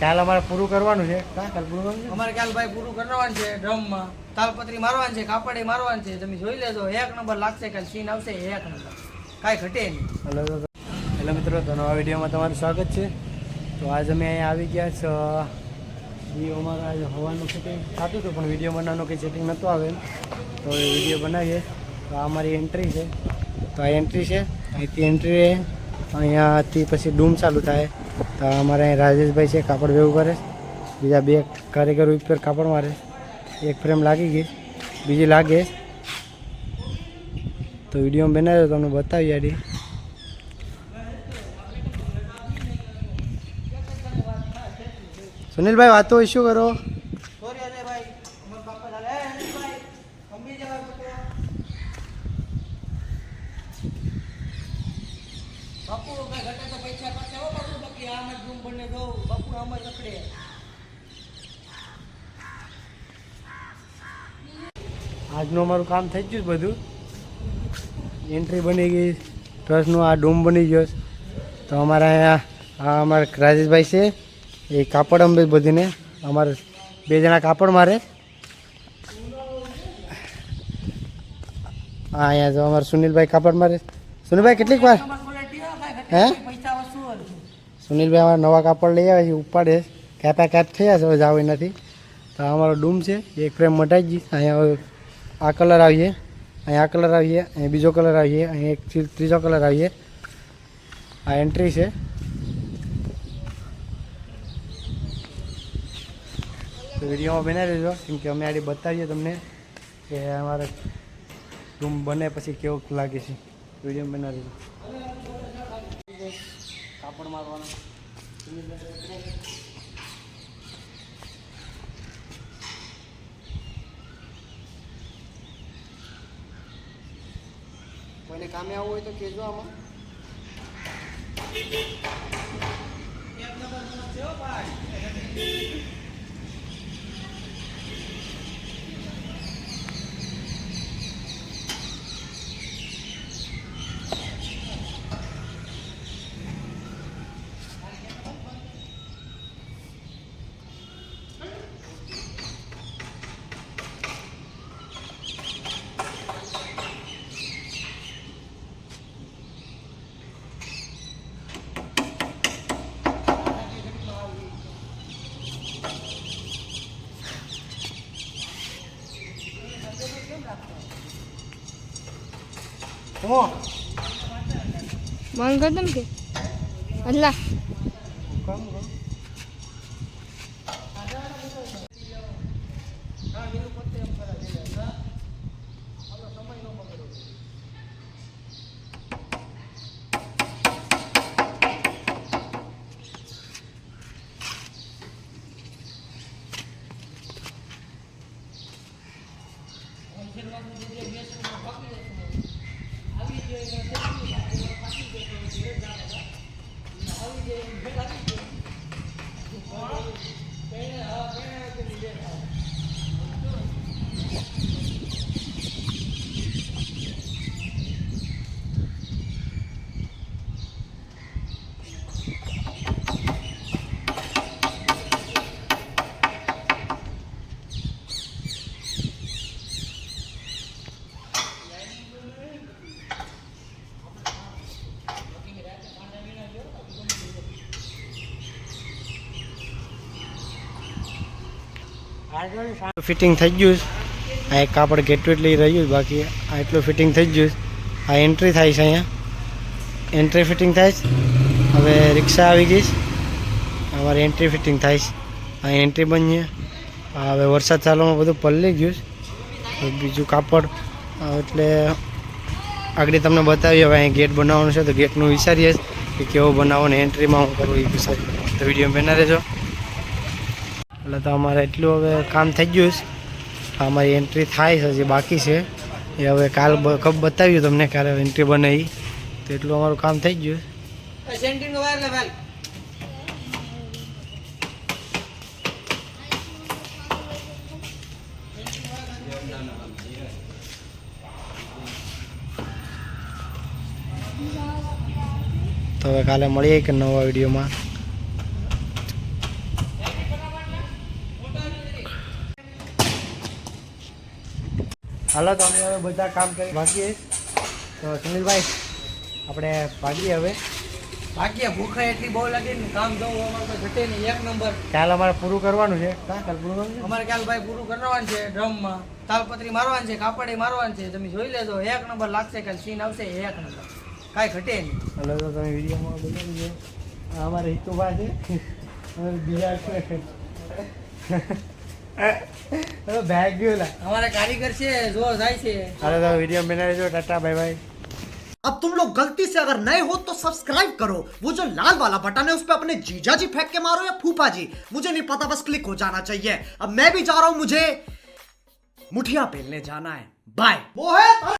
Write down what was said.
કાલ અમારે પૂરું કરવાનું છે. કાલ પૂરું કરવાનું છે અમારે કાલ ભાઈ પૂરું કરવાનું છે. ડ્રમમાં તાલપત્રી મારવાની છે, કાપડે મારવાની છે. તમે જોઈ લેજો, 1 નંબર લાગશે. કાલ સીન આવશે 1 નંબર, કાંઈ ઘટે નહીં. હેલો મિત્રો, તો નવા વિડીયોમાં તમારું સ્વાગત છે. તો આજ અમે અહીંયા આવી ગયા છે. એ અમારે આજે હવાનું સેટિંગ થતું હતું, પણ વિડીયો બનાવવાનું કંઈ સેટિંગ નહોતું આવે એમ. તો એ વિડીયો બનાવીએ. તો આ અમારી એન્ટ્રી છે. તો આ એન્ટ્રી છે. અહીંથી એન્ટ્રી અહીંયાથી પછી ડૂમ ચાલુ થાય. તો અમારે અહીં રાજેશભાઈ છે, કાપડ ભેગું કરે. બીજા 2 કારીગરો ઉપર કાપડ મારે. 1 ફ્રેમ લાગી ગઈ, બીજી લાગે. તો વિડીયોમાં બનાવ્યો તમને બતાવી આડી. સુનિલભાઈ વાતો હોય શું કરો? આજનું અમારું કામ થઈ ગયું બધું. એન્ટ્રી બની ગઈ, ટ્રસ્ટનું આ ડોમ બની ગયો. તો અમારા અહીંયા આ અમારા રાજેશભાઈ છે, એ કાપડ અંબે બધીને અમારે 2 જણા કાપડ મારે. હા, અહીંયા જો અમારે સુનિલભાઈ કાપડ મારે. સુનિલભાઈ કેટલીક વાર હે સુનિલભાઈ અમારા નવા કાપડ લઈ આવે છે, ઉપાડે કાપ થયા છે, હવે જાવ નથી. તો અમારો ડૂમ છે, 1 ફ્રેમ મટાઈ ગઈ. અહીંયા આ કલર આવીએ, અહીંયા આ કલર આવીએ, અહીંયા બીજો કલર આવીએ, અહીંયા એક ત્રીજો કલર આવીએ. આ એન્ટ્રી છે. તો વિડીયોમાં બનાવી દેજો, કેમ કે અમે આડી બતાવીએ તમને કે અમારે રૂમ બને પછી કેવું લાગે છે. વિડીયોમાં બનાવી દેજો. કાપડ મારવાનો કોઈને કામે આવવું હોય તો કહેજો. આમાં બંધ કર દમ કે અલ્લાહ ફિટિંગ થઈ ગયું. આ એક કાપડ કેટલું લઈ રહ્યું, બાકી આ એટલું ફિટિંગ થઈ ગયું. આ એન્ટ્રી થાય છે, અહીંયા એન્ટ્રી ફિટિંગ થાય છે. હવે રિક્ષા આવી ગઈ, અમારે એન્ટ્રી ફિટિંગ થાય છે. આ એન્ટ્રી બનીએ. હવે વરસાદ ચાલુમાં બધું પલળી ગયું. બીજું કાપડ એટલે આગળ તમને બતાવીએ. હવે અહીં ગેટ બનાવવાનું છે, તો ગેટનું વિચારીએ કે કેવો બનાવો ને એન્ટ્રીમાં હું કરું એ વિચારીએ. તો વિડીયો બના રહેજો. એટલે તો અમારે એટલું હવે કામ થઈ ગયું છે. અમારી એન્ટ્રી થાય છે, હજી બાકી છે. એ હવે કાલ કબ બતાવ્યું તમને, કાલે એન્ટ્રી બનાવી. તો એટલું અમારું કામ થઈ ગયું. તો હવે કાલે મળીએ કે નવા વિડીયોમાં. હાલો તો અમે હવે બધા કામ કરી બાકી તો સુનિલભાઈ આપણે ભાગીએ હવે. બાકી ભૂખ એટલી બહુ લાગી ને કામ જોવું અમારે તો ઘટે નહીં, એક નંબર. કાલ અમારે પૂરું કરવાનું છે. કાલ પૂરું કરવાનું છે. અમારે કાલ ભાઈ પૂરું કરવાનું છે, ડ્રમમાં તાલપત્રી મારવાની છે, કાપડે મારવાનું છે. તમે જોઈ લેજો, એક નંબર લાગશે. કાલ સીન આવશે એક નંબર, કાંઈ ઘટે નહીં. હાલો તો તમે વિડીયોમાં બનાવી દો. આ અમારે હિતુભા છે અને બીજા છે બેગ ગયો લા. અમારે કારીગર છે, જો જાય છે. હાલો તો વિડીયો બનાવી દો. Tata bye bye. अब तुम लोग गलती से अगर नए हो तो सब्सक्राइब करो, वो जो लाल वाला बटन है उस पे अपने जीजा जी फेंक के मारो या फूफा जी, मुझे नहीं पता, बस क्लिक हो जाना चाहिए. अब मैं भी जा रहा हूं, मुझे मुठिया पेलने जाना है. बाय. वो है